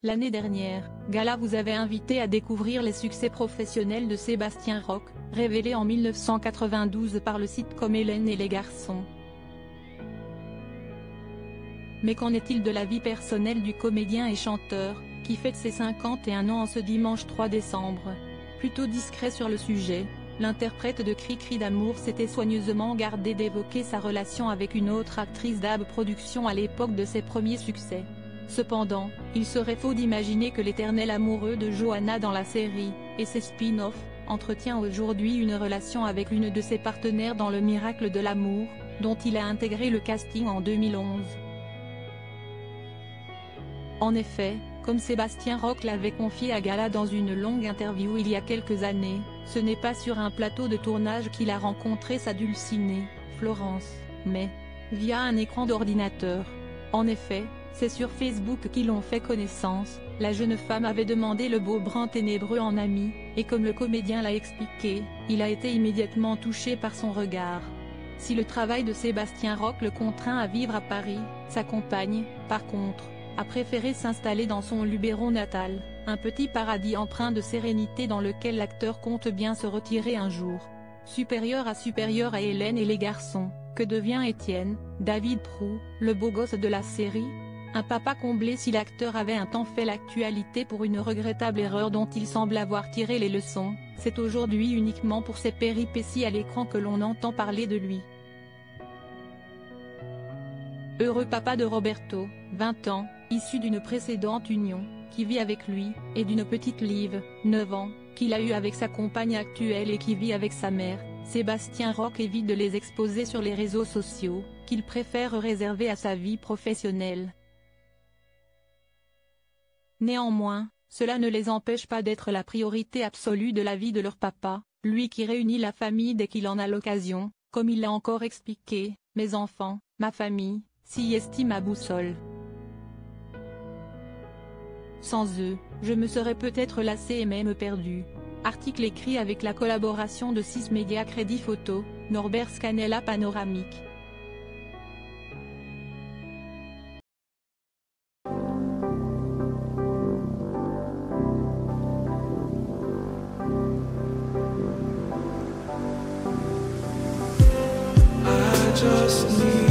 L'année dernière, Gala vous avait invité à découvrir les succès professionnels de Sébastien Roch, révélés en 1992 par le sitcom Hélène et les garçons. Mais qu'en est-il de la vie personnelle du comédien et chanteur, qui fête ses 51 ans en ce dimanche 3 décembre? Plutôt discret sur le sujet, l'interprète de Cri Cri d'amour s'était soigneusement gardé d'évoquer sa relation avec une autre actrice d'Ab Productions à l'époque de ses premiers succès. Cependant, il serait faux d'imaginer que l'éternel amoureux de Johanna dans la série, et ses spin-offs, entretient aujourd'hui une relation avec l'une de ses partenaires dans Le Miracle de l'amour, dont il a intégré le casting en 2011. En effet, comme Sébastien Roch l'avait confié à Gala dans une longue interview il y a quelques années, ce n'est pas sur un plateau de tournage qu'il a rencontré sa dulcinée, Florence, mais via un écran d'ordinateur. En effet, c'est sur Facebook qu'ils ont fait connaissance. La jeune femme avait demandé le beau brun ténébreux en ami, et comme le comédien l'a expliqué, il a été immédiatement touché par son regard. Si le travail de Sébastien Roch le contraint à vivre à Paris, sa compagne, par contre, a préféré s'installer dans son Luberon natal, un petit paradis empreint de sérénité dans lequel l'acteur compte bien se retirer un jour. Supérieur à Hélène et les garçons, que devient Étienne, David Proulx, le beau gosse de la série? Un papa comblé si l'acteur avait un temps fait l'actualité pour une regrettable erreur dont il semble avoir tiré les leçons, c'est aujourd'hui uniquement pour ses péripéties à l'écran que l'on entend parler de lui. Heureux papa de Roberto, 20 ans, issu d'une précédente union, qui vit avec lui, et d'une petite Liv, 9 ans, qu'il a eue avec sa compagne actuelle et qui vit avec sa mère, Sébastien Roch évite de les exposer sur les réseaux sociaux, qu'il préfère réserver à sa vie professionnelle. Néanmoins, cela ne les empêche pas d'être la priorité absolue de la vie de leur papa, lui qui réunit la famille dès qu'il en a l'occasion, comme il l'a encore expliqué, « Mes enfants, ma famille, s'y estime ma boussole. Sans eux, je me serais peut-être lassé et même perdu. » Article écrit avec la collaboration de 6 médias Crédit Photo, Norbert Scanella Panoramique. Just need